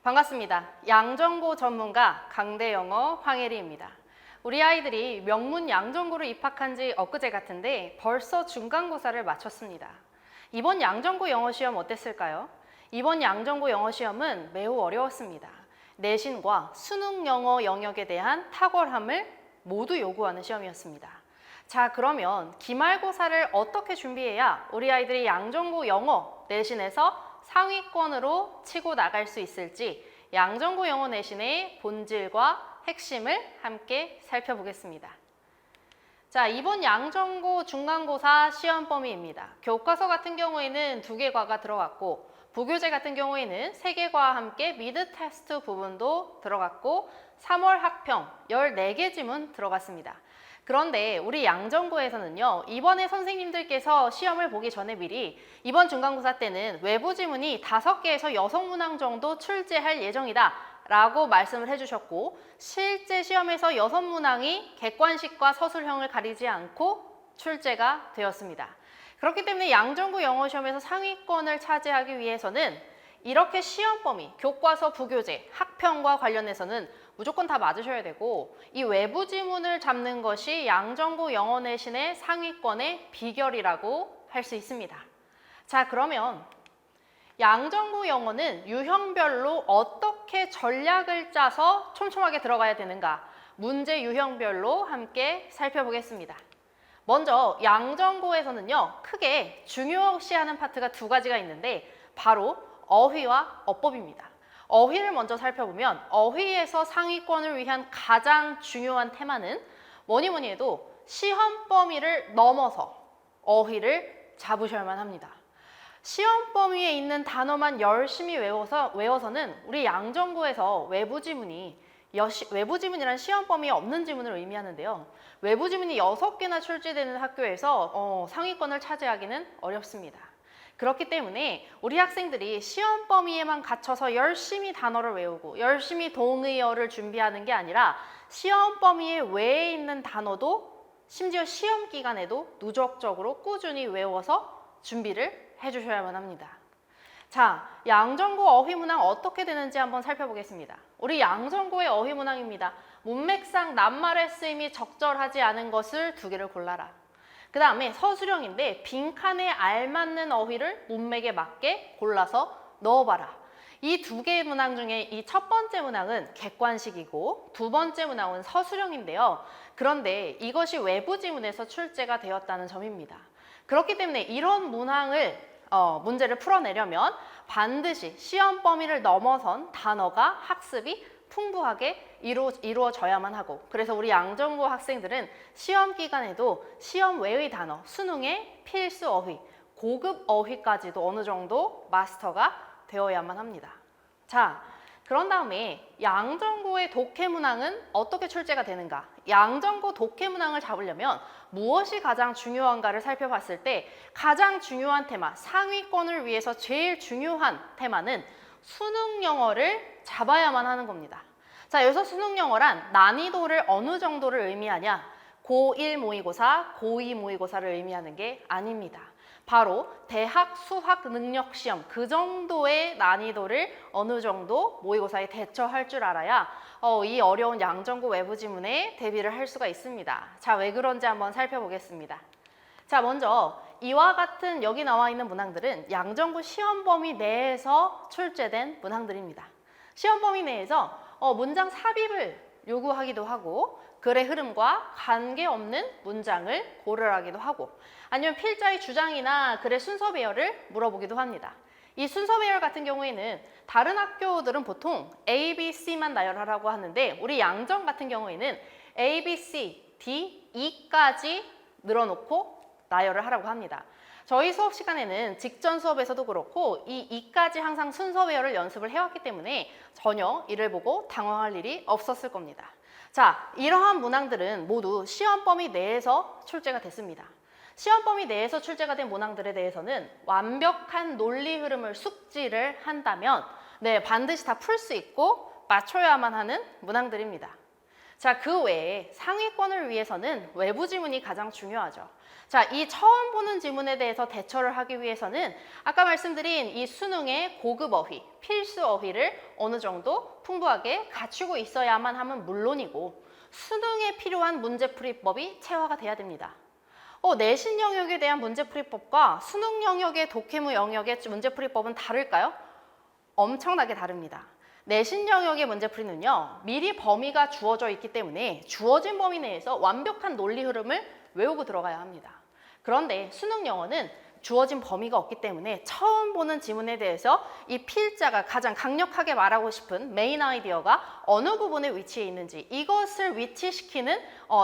반갑습니다. 양정고 전문가 강대영어 황혜리입니다. 우리 아이들이 명문 양정고를 입학한 지 엊그제 같은데 벌써 중간고사를 마쳤습니다. 이번 양정고 영어 시험 어땠을까요? 이번 양정고 영어 시험은 매우 어려웠습니다. 내신과 수능 영어 영역에 대한 탁월함을 모두 요구하는 시험이었습니다. 자, 그러면 기말고사를 어떻게 준비해야 우리 아이들이 양정고 영어 내신에서 상위권으로 치고 나갈 수 있을지 양정고 영어 내신의 본질과 핵심을 함께 살펴보겠습니다. 자, 이번 양정고 중간고사 시험 범위입니다. 교과서 같은 경우에는 2개 과가 들어갔고 부교재 같은 경우에는 3개 과와 함께 미드 테스트 부분도 들어갔고 3월 학평 14개 지문 들어갔습니다. 그런데 우리 양정고에서는요, 이번에 선생님들께서 시험을 보기 전에 미리 이번 중간고사 때는 외부 지문이 5개에서 6문항 정도 출제할 예정이다 라고 말씀을 해주셨고, 실제 시험에서 6문항이 객관식과 서술형을 가리지 않고 출제가 되었습니다. 그렇기 때문에 양정고 영어 시험에서 상위권을 차지하기 위해서는 이렇게 시험 범위, 교과서, 부교재, 학평과 관련해서는 무조건 다 맞으셔야 되고, 이 외부 지문을 잡는 것이 양정고 영어 내신의 상위권의 비결이라고 할 수 있습니다. 자, 그러면 양정고 영어는 유형별로 어떻게 전략을 짜서 촘촘하게 들어가야 되는가, 문제 유형별로 함께 살펴보겠습니다. 먼저 양정고에서는요, 크게 중요시하는 파트가 2가지가 있는데 바로 어휘와 어법입니다. 어휘를 먼저 살펴보면 어휘에서 상위권을 위한 가장 중요한 테마는 뭐니 해도 시험 범위를 넘어서 어휘를 잡으셔야만 합니다. 시험 범위에 있는 단어만 열심히 외워서는 우리 양정고에서 외부 지문이라는 시험 범위에 없는 지문을 의미하는데요. 외부 지문이 6개나 출제되는 학교에서 상위권을 차지하기는 어렵습니다. 그렇기 때문에 우리 학생들이 시험 범위에만 갇혀서 열심히 단어를 외우고 열심히 동의어를 준비하는 게 아니라 시험 범위 외에 있는 단어도 심지어 시험 기간에도 누적적으로 꾸준히 외워서 준비를 해주셔야만 합니다. 자, 양정고 어휘문항 어떻게 되는지 한번 살펴보겠습니다. 우리 양정고의 어휘문항입니다. 문맥상 낱말의 쓰임이 적절하지 않은 것을 2개를 골라라. 그 다음에 서술형인데 빈칸에 알맞는 어휘를 문맥에 맞게 골라서 넣어봐라. 이 2개의 문항 중에 이 첫 번째 문항은 객관식이고 2번째 문항은 서술형인데요. 그런데 이것이 외부 지문에서 출제가 되었다는 점입니다. 그렇기 때문에 이런 문항을 문제를 풀어내려면 반드시 시험 범위를 넘어선 단어가 학습이 풍부하게 이루어져야만 하고, 그래서 우리 양정고 학생들은 시험 기간에도 시험 외의 단어, 수능의 필수 어휘, 고급 어휘까지도 어느 정도 마스터가 되어야만 합니다. 자, 그런 다음에 양정고의 독해문항은 어떻게 출제가 되는가? 양정고 독해문항을 잡으려면 무엇이 가장 중요한가를 살펴봤을 때 가장 중요한 테마, 상위권을 위해서 제일 중요한 테마는 수능 영어를 잡아야만 하는 겁니다. 자, 여기서 수능 영어란 난이도를 어느 정도를 의미하냐? 고1 모의고사, 고2 모의고사를 의미하는 게 아닙니다. 바로 대학 수학 능력 시험 그 정도의 난이도를 어느 정도 모의고사에 대처할 줄 알아야 이 어려운 양정고 외부 지문에 대비를 할 수가 있습니다. 자, 왜 그런지 한번 살펴보겠습니다. 자, 먼저 이와 같은 여기 나와 있는 문항들은 양정고 시험 범위 내에서 출제된 문항들입니다. 시험 범위 내에서 문장 삽입을 요구하기도 하고 글의 흐름과 관계없는 문장을 고르라기도 하고 아니면 필자의 주장이나 글의 순서 배열을 물어보기도 합니다. 이 순서 배열 같은 경우에는 다른 학교들은 보통 A, B, C만 나열하라고 하는데 우리 양정 같은 경우에는 A, B, C, D, E까지 늘어놓고 나열을 하라고 합니다. 저희 수업 시간에는 직전 수업에서도 그렇고 이 E까지 항상 순서 배열을 연습을 해왔기 때문에 전혀 이를 보고 당황할 일이 없었을 겁니다. 자, 이러한 문항들은 모두 시험 범위 내에서 출제가 됐습니다. 시험 범위 내에서 출제가 된 문항들에 대해서는 완벽한 논리 흐름을 숙지를 한다면 반드시 다 풀 수 있고 맞춰야만 하는 문항들입니다. 자, 그 외에 상위권을 위해서는 외부 지문이 가장 중요하죠. 자, 이 처음 보는 지문에 대해서 대처를 하기 위해서는 아까 말씀드린 이 수능의 고급 어휘, 필수 어휘를 어느 정도 풍부하게 갖추고 있어야만 하면 물론이고 수능에 필요한 문제풀이법이 체화가 돼야 됩니다. 내신 영역에 대한 문제풀이법과 수능 영역의 독해무 영역의 문제풀이법은 다를까요? 엄청나게 다릅니다. 내신 영역의 문제풀이는요, 미리 범위가 주어져 있기 때문에 주어진 범위 내에서 완벽한 논리 흐름을 외우고 들어가야 합니다. 그런데 수능 영어는 주어진 범위가 없기 때문에 처음 보는 지문에 대해서 이 필자가 가장 강력하게 말하고 싶은 메인 아이디어가 어느 부분에 위치해 있는지 이것을 위치시키는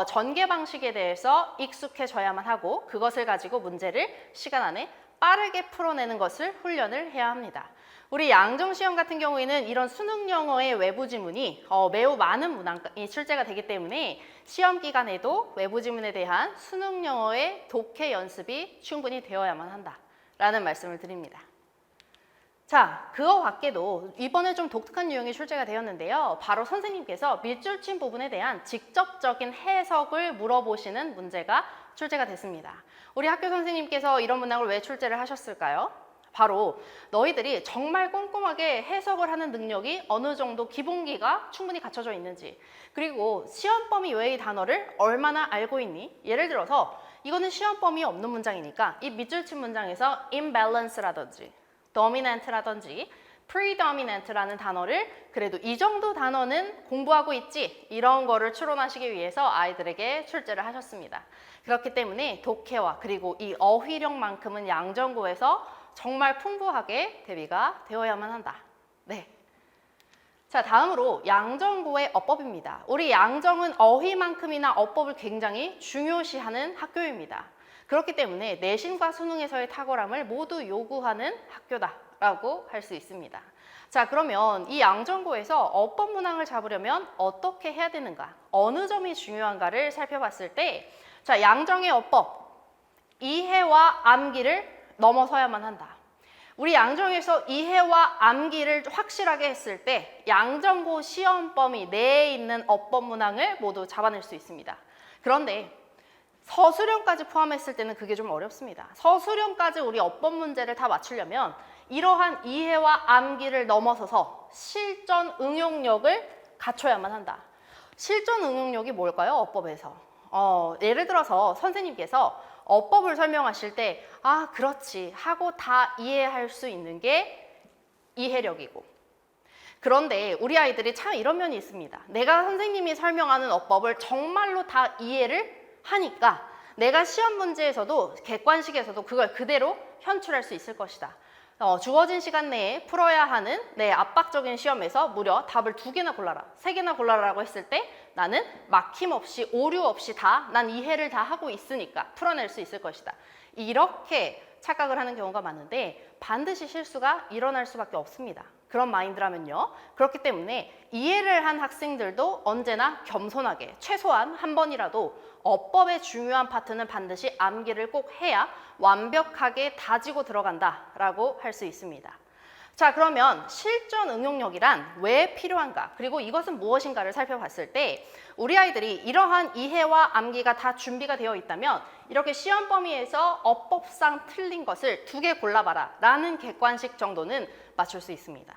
전개 방식에 대해서 익숙해져야만 하고 그것을 가지고 문제를 시간 안에 빠르게 풀어내는 것을 훈련을 해야 합니다. 우리 양정시험 같은 경우에는 이런 수능 영어의 외부 지문이 매우 많은 문항이 출제가 되기 때문에 시험 기간에도 외부 지문에 대한 수능 영어의 독해 연습이 충분히 되어야만 한다라는 말씀을 드립니다. 자, 그거 밖에도 이번에 좀 독특한 유형이 출제가 되었는데요. 바로 선생님께서 밑줄친 부분에 대한 직접적인 해석을 물어보시는 문제가 출제가 됐습니다. 우리 학교 선생님께서 이런 문항을 왜 출제를 하셨을까요? 바로 너희들이 정말 꼼꼼하게 해석을 하는 능력이 어느 정도 기본기가 충분히 갖춰져 있는지, 그리고 시험 범위 외의 단어를 얼마나 알고 있니? 예를 들어서 이거는 시험 범위 없는 문장이니까 이 밑줄친 문장에서 imbalance라든지 dominant라든지 predominant라는 단어를 그래도 이 정도 단어는 공부하고 있지, 이런 거를 추론하시기 위해서 아이들에게 출제를 하셨습니다. 그렇기 때문에 독해와 그리고 이 어휘력만큼은 양정고에서 정말 풍부하게 대비가 되어야만 한다. 네. 자, 다음으로 양정고의 어법입니다. 우리 양정은 어휘만큼이나 어법을 굉장히 중요시하는 학교입니다. 그렇기 때문에 내신과 수능에서의 탁월함을 모두 요구하는 학교다라고 할 수 있습니다. 자, 그러면 이 양정고에서 어법 문항을 잡으려면 어떻게 해야 되는가? 어느 점이 중요한가를 살펴봤을 때, 자, 양정의 어법, 이해와 암기를 넘어서야만 한다. 우리 양정에서 이해와 암기를 확실하게 했을 때 양정고 시험 범위 내에 있는 어법 문항을 모두 잡아낼 수 있습니다. 그런데 서술형까지 포함했을 때는 그게 좀 어렵습니다. 서술형까지 우리 어법 문제를 다 맞추려면 이러한 이해와 암기를 넘어서서 실전 응용력을 갖춰야만 한다. 실전 응용력이 뭘까요? 어법에서. 예를 들어서 선생님께서 어법을 설명하실 때 그렇지 하고 다 이해할 수 있는 게 이해력이고, 그런데 우리 아이들이 참 이런 면이 있습니다. 내가 선생님이 설명하는 어법을 정말로 다 이해를 하니까 내가 시험 문제에서도 객관식에서도 그걸 그대로 현출할 수 있을 것이다. 주어진 시간 내에 풀어야 하는 압박적인 시험에서 무려 답을 2개나 골라라, 3개나 골라라라고 했을 때 나는 막힘없이 오류 없이 난 이해를 다 하고 있으니까 풀어낼 수 있을 것이다. 이렇게 착각을 하는 경우가 많은데 반드시 실수가 일어날 수밖에 없습니다. 그런 마인드라면요. 그렇기 때문에 이해를 한 학생들도 언제나 겸손하게 최소한 한 번이라도 어법의 중요한 파트는 반드시 암기를 꼭 해야 완벽하게 다지고 들어간다라고 할 수 있습니다. 자, 그러면 실전 응용력이란 왜 필요한가? 그리고 이것은 무엇인가를 살펴봤을 때 우리 아이들이 이러한 이해와 암기가 다 준비가 되어 있다면 이렇게 시험 범위에서 어법상 틀린 것을 2개 골라봐라 라는 객관식 정도는 맞출 수 있습니다.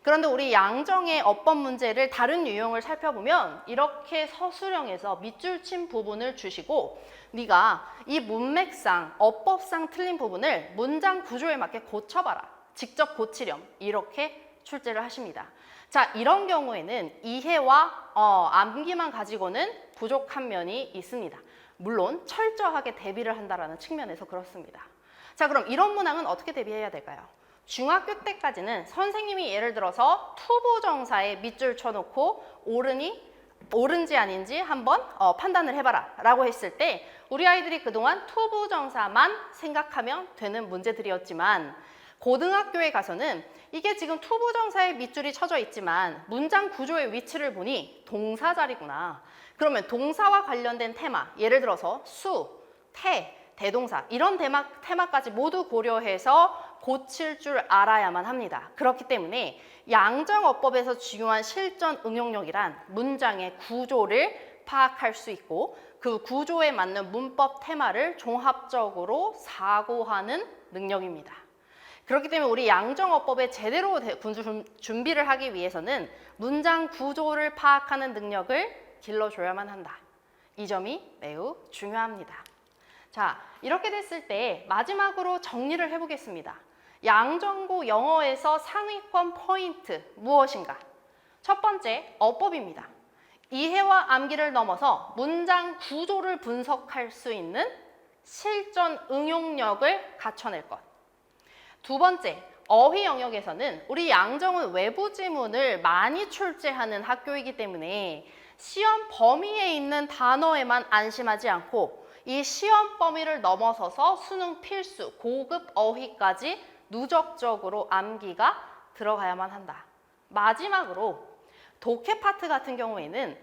그런데 우리 양정의 어법 문제를 다른 유형을 살펴보면 이렇게 서술형에서 밑줄 친 부분을 주시고 네가 이 문맥상, 어법상 틀린 부분을 문장 구조에 맞게 고쳐봐라. 직접 고치렴. 이렇게 출제를 하십니다. 자, 이런 경우에는 이해와 암기만 가지고는 부족한 면이 있습니다. 물론 철저하게 대비를 한다는 측면에서 그렇습니다. 자, 그럼 이런 문항은 어떻게 대비해야 될까요? 중학교 때까지는 선생님이 예를 들어서 투부정사에 밑줄 쳐놓고 옳은지 아닌지 한번 판단을 해봐라 라고 했을 때 우리 아이들이 그동안 투부정사만 생각하면 되는 문제들이었지만 고등학교에 가서는 이게 지금 투부정사에 밑줄이 쳐져 있지만 문장 구조의 위치를 보니 동사 자리구나. 그러면 동사와 관련된 테마, 예를 들어서 수, 태, 대동사 이런 테마까지 모두 고려해서 고칠 줄 알아야만 합니다. 그렇기 때문에 양정어법에서 중요한 실전 응용력이란 문장의 구조를 파악할 수 있고 그 구조에 맞는 문법 테마를 종합적으로 사고하는 능력입니다. 그렇기 때문에 우리 양정어법에 제대로 준비를 하기 위해서는 문장 구조를 파악하는 능력을 길러줘야만 한다. 이 점이 매우 중요합니다. 자, 이렇게 됐을 때 마지막으로 정리를 해보겠습니다. 양정고 영어에서 상위권 포인트 무엇인가? 첫 번째, 어법입니다. 이해와 암기를 넘어서 문장 구조를 분석할 수 있는 실전 응용력을 갖춰낼 것. 두 번째, 어휘 영역에서는 우리 양정은 외부 지문을 많이 출제하는 학교이기 때문에 시험 범위에 있는 단어에만 안심하지 않고 이 시험 범위를 넘어서서 수능 필수, 고급 어휘까지 누적적으로 암기가 들어가야만 한다. 마지막으로 독해 파트 같은 경우에는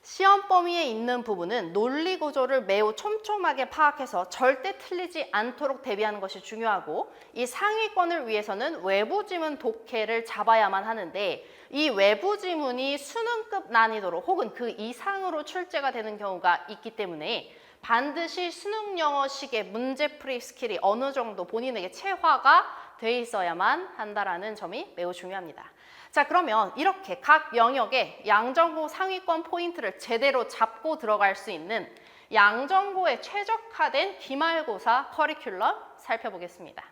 시험 범위에 있는 부분은 논리 구조를 매우 촘촘하게 파악해서 절대 틀리지 않도록 대비하는 것이 중요하고 이 상위권을 위해서는 외부 지문 독해를 잡아야만 하는데 이 외부 지문이 수능급 난이도로 혹은 그 이상으로 출제가 되는 경우가 있기 때문에 반드시 수능 영어식의 문제풀이 스킬이 어느 정도 본인에게 체화가 돼 있어야만 한다라는 점이 매우 중요합니다. 자, 그러면 이렇게 각 영역의 양정고 상위권 포인트를 제대로 잡고 들어갈 수 있는 양정고에 최적화된 기말고사 커리큘럼 살펴보겠습니다.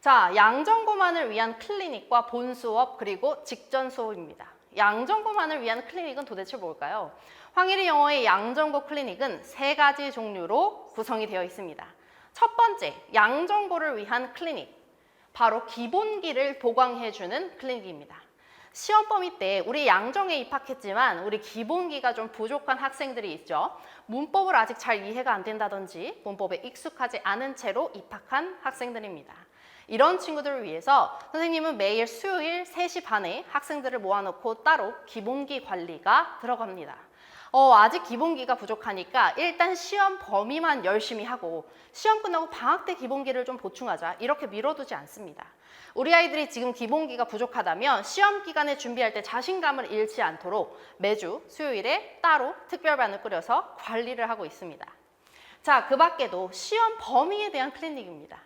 자, 양정고만을 위한 클리닉과 본수업 그리고 직전 수업입니다. 양정고만을 위한 클리닉은 도대체 뭘까요? 황일희 영어의 양정고 클리닉은 3가지 종류로 구성이 되어 있습니다. 첫 번째, 양정고를 위한 클리닉, 바로 기본기를 보강해주는 클리닉입니다. 시험 범위 때 우리 양정에 입학했지만 우리 기본기가 좀 부족한 학생들이 있죠. 문법을 아직 잘 이해가 안 된다든지 문법에 익숙하지 않은 채로 입학한 학생들입니다. 이런 친구들을 위해서 선생님은 매일 수요일 3시 반에 학생들을 모아놓고 따로 기본기 관리가 들어갑니다. 아직 기본기가 부족하니까 일단 시험 범위만 열심히 하고 시험 끝나고 방학 때 기본기를 좀 보충하자 이렇게 미뤄두지 않습니다. 우리 아이들이 지금 기본기가 부족하다면 시험 기간에 준비할 때 자신감을 잃지 않도록 매주 수요일에 따로 특별반을 꾸려서 관리를 하고 있습니다. 자, 그 밖에도 시험 범위에 대한 클리닉입니다.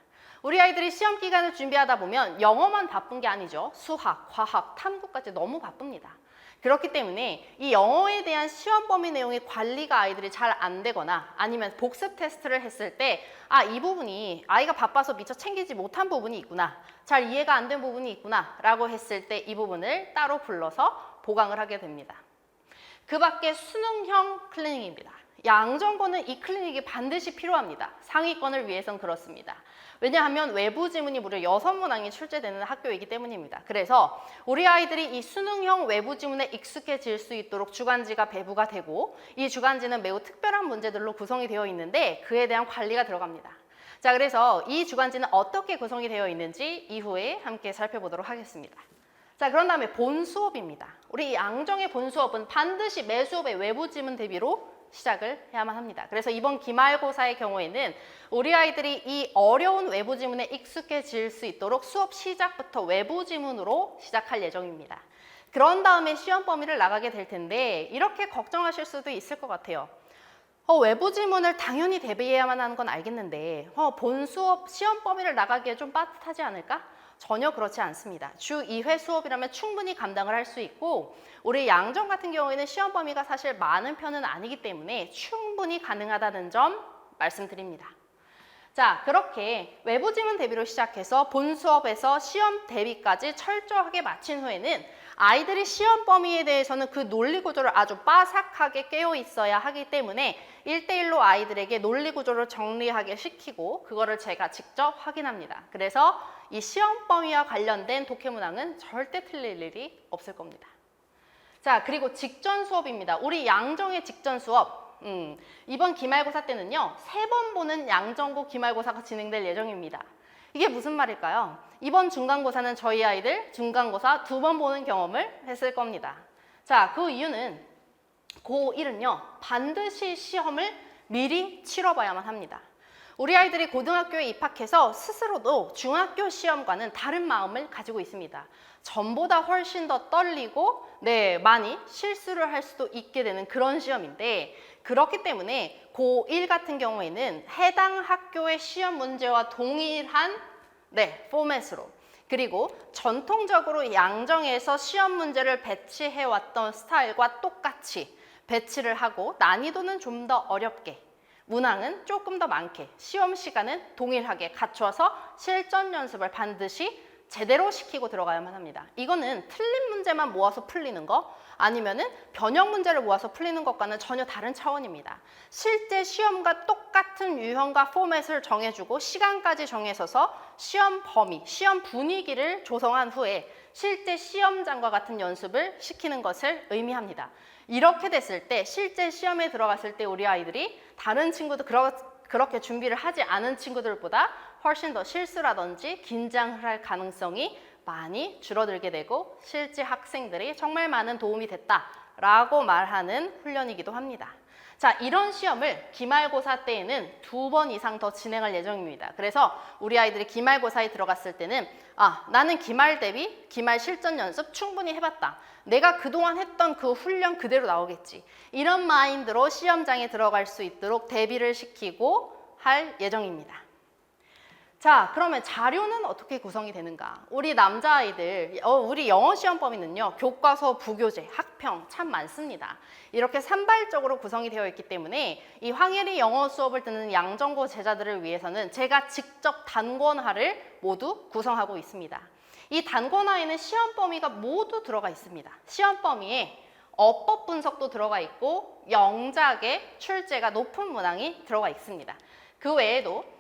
우리 아이들이 시험 기간을 준비하다 보면 영어만 바쁜 게 아니죠. 수학, 과학, 탐구까지 너무 바쁩니다. 그렇기 때문에 이 영어에 대한 시험 범위 내용의 관리가 아이들이 잘 안 되거나 아니면 복습 테스트를 했을 때 이 부분이 아이가 바빠서 미처 챙기지 못한 부분이 있구나, 잘 이해가 안 된 부분이 있구나 라고 했을 때 이 부분을 따로 불러서 보강을 하게 됩니다. 그 밖에 수능형 클리닉입니다. 양정고는 이 클리닉이 반드시 필요합니다. 상위권을 위해선 그렇습니다. 왜냐하면 외부 지문이 무려 6문항이 출제되는 학교이기 때문입니다. 그래서 우리 아이들이 이 수능형 외부 지문에 익숙해질 수 있도록 주간지가 배부가 되고 이 주간지는 매우 특별한 문제들로 구성이 되어 있는데 그에 대한 관리가 들어갑니다. 자, 그래서 이 주간지는 어떻게 구성이 되어 있는지 이후에 함께 살펴보도록 하겠습니다. 자, 그런 다음에 본수업입니다. 우리 양정의 본수업은 반드시 매 수업의 외부 지문 대비로 시작을 해야만 합니다. 그래서 이번 기말고사의 경우에는 우리 아이들이 이 어려운 외부 지문에 익숙해질 수 있도록 수업 시작부터 외부 지문으로 시작할 예정입니다. 그런 다음에 시험 범위를 나가게 될 텐데 이렇게 걱정하실 수도 있을 것 같아요. 외부 지문을 당연히 대비해야만 하는 건 알겠는데 본 수업 시험 범위를 나가기에 좀 빠듯하지 않을까? 전혀 그렇지 않습니다. 주 2회 수업이라면 충분히 감당을 할 수 있고 우리 양정 같은 경우에는 시험 범위가 사실 많은 편은 아니기 때문에 충분히 가능하다는 점 말씀드립니다. 자, 그렇게 외부 지문 대비로 시작해서 본 수업에서 시험 대비까지 철저하게 마친 후에는 아이들이 시험 범위에 대해서는 그 논리 구조를 아주 빠삭하게 깨어 있어야 하기 때문에 1대1로 아이들에게 논리 구조를 정리하게 시키고 그거를 제가 직접 확인합니다. 그래서 이 시험 범위와 관련된 독해 문항은 절대 틀릴 일이 없을 겁니다. 자, 그리고 직전 수업입니다. 우리 양정의 직전 수업. 이번 기말고사 때는요, 3번 보는 양정고 기말고사가 진행될 예정입니다. 이게 무슨 말일까요? 이번 중간고사는 저희 아이들 중간고사 2번 보는 경험을 했을 겁니다. 자, 그 이유는 고1은요, 반드시 시험을 미리 치러봐야만 합니다. 우리 아이들이 고등학교에 입학해서 스스로도 중학교 시험과는 다른 마음을 가지고 있습니다. 전보다 훨씬 더 떨리고 많이 실수를 할 수도 있게 되는 그런 시험인데, 그렇기 때문에 고1 같은 경우에는 해당 학교의 시험 문제와 동일한 포맷으로, 그리고 전통적으로 양정에서 시험 문제를 배치해왔던 스타일과 똑같이 배치를 하고 난이도는 좀 더 어렵게, 문항은 조금 더 많게, 시험 시간은 동일하게 갖춰서 실전 연습을 반드시 제대로 시키고 들어가야만 합니다. 이거는 틀린 문제만 모아서 풀리는 거, 아니면은 변형 문제를 모아서 풀리는 것과는 전혀 다른 차원입니다. 실제 시험과 똑같은 유형과 포맷을 정해주고 시간까지 정해서서 시험 범위, 시험 분위기를 조성한 후에 실제 시험장과 같은 연습을 시키는 것을 의미합니다. 이렇게 됐을 때 실제 시험에 들어갔을 때 우리 아이들이 다른 친구들, 그렇게 준비를 하지 않은 친구들보다 훨씬 더 실수라든지 긴장을 할 가능성이 많이 줄어들게 되고 실제 학생들이 정말 많은 도움이 됐다라고 말하는 훈련이기도 합니다. 자, 이런 시험을 기말고사 때에는 2번 이상 더 진행할 예정입니다. 그래서 우리 아이들이 기말고사에 들어갔을 때는 나는 기말 대비, 기말 실전 연습 충분히 해봤다. 내가 그동안 했던 그 훈련 그대로 나오겠지. 이런 마인드로 시험장에 들어갈 수 있도록 대비를 시키고 할 예정입니다. 자, 그러면 자료는 어떻게 구성이 되는가? 우리 남자아이들, 우리 영어 시험 범위는요, 교과서, 부교재, 학평 참 많습니다. 이렇게 산발적으로 구성이 되어 있기 때문에 이 황혜리 영어 수업을 듣는 양정고 제자들을 위해서는 제가 직접 단권화를 모두 구성하고 있습니다. 이 단권화에는 시험 범위가 모두 들어가 있습니다. 시험 범위에 어법 분석도 들어가 있고 영작의 출제가 높은 문항이 들어가 있습니다. 그 외에도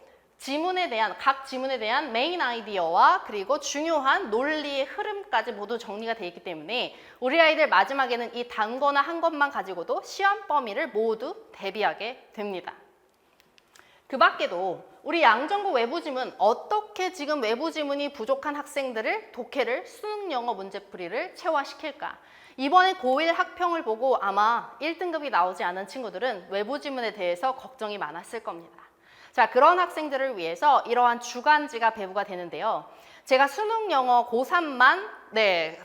각 지문에 대한 메인 아이디어와 그리고 중요한 논리의 흐름까지 모두 정리가 되어 있기 때문에 우리 아이들 마지막에는 이 단거나 한 것만 가지고도 시험 범위를 모두 대비하게 됩니다. 그 밖에도 우리 양정고 외부 지문, 어떻게 지금 외부 지문이 부족한 학생들을 독해를 수능 영어 문제풀이를 체화시킬까? 이번에 고1 학평을 보고 아마 1등급이 나오지 않은 친구들은 외부 지문에 대해서 걱정이 많았을 겁니다. 자, 그런 학생들을 위해서 이러한 주간지가 배부가 되는데요. 제가 수능 영어 고3만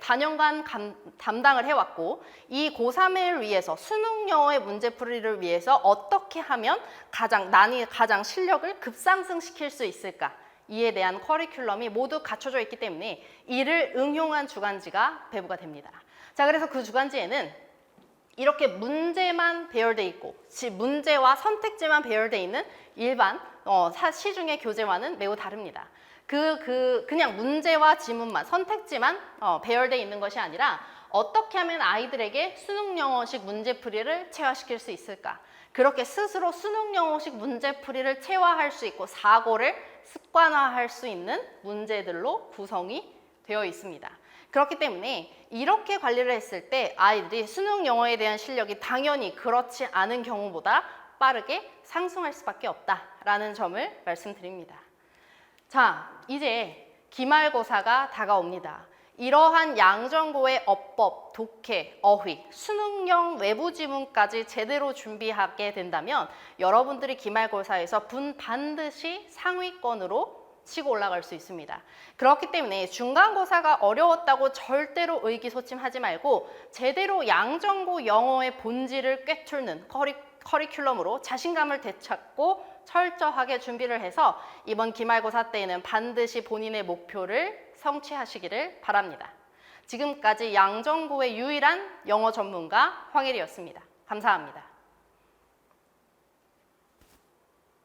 단연간 담당을 해왔고 이 고3을 위해서 수능 영어의 문제풀이를 위해서 어떻게 하면 가장 실력을 급상승시킬 수 있을까? 이에 대한 커리큘럼이 모두 갖춰져 있기 때문에 이를 응용한 주간지가 배부가 됩니다. 자, 그래서 그 주간지에는 이렇게 문제만 배열돼 있고 문제와 선택지만 배열돼 있는 일반 시중의 교재와는 매우 다릅니다. 그냥 문제와 지문만, 선택지만 배열돼 있는 것이 아니라 어떻게 하면 아이들에게 수능 영어식 문제풀이를 체화시킬 수 있을까? 그렇게 스스로 수능 영어식 문제풀이를 체화할 수 있고 사고를 습관화할 수 있는 문제들로 구성이 되어 있습니다. 그렇기 때문에 이렇게 관리를 했을 때 아이들이 수능 영어에 대한 실력이 당연히 그렇지 않은 경우보다 빠르게 상승할 수밖에 없다라는 점을 말씀드립니다. 자, 이제 기말고사가 다가옵니다. 이러한 양정고의 어법, 독해, 어휘, 수능형 외부 지문까지 제대로 준비하게 된다면 여러분들이 기말고사에서 반드시 상위권으로 치고 올라갈 수 있습니다. 그렇기 때문에 중간고사가 어려웠다고 절대로 의기소침하지 말고 제대로 양정고 영어의 본질을 꿰뚫는 커리큘럼으로 자신감을 되찾고 철저하게 준비를 해서 이번 기말고사 때에는 반드시 본인의 목표를 성취하시기를 바랍니다. 지금까지 양정고의 유일한 영어 전문가 황혜리였습니다. 감사합니다.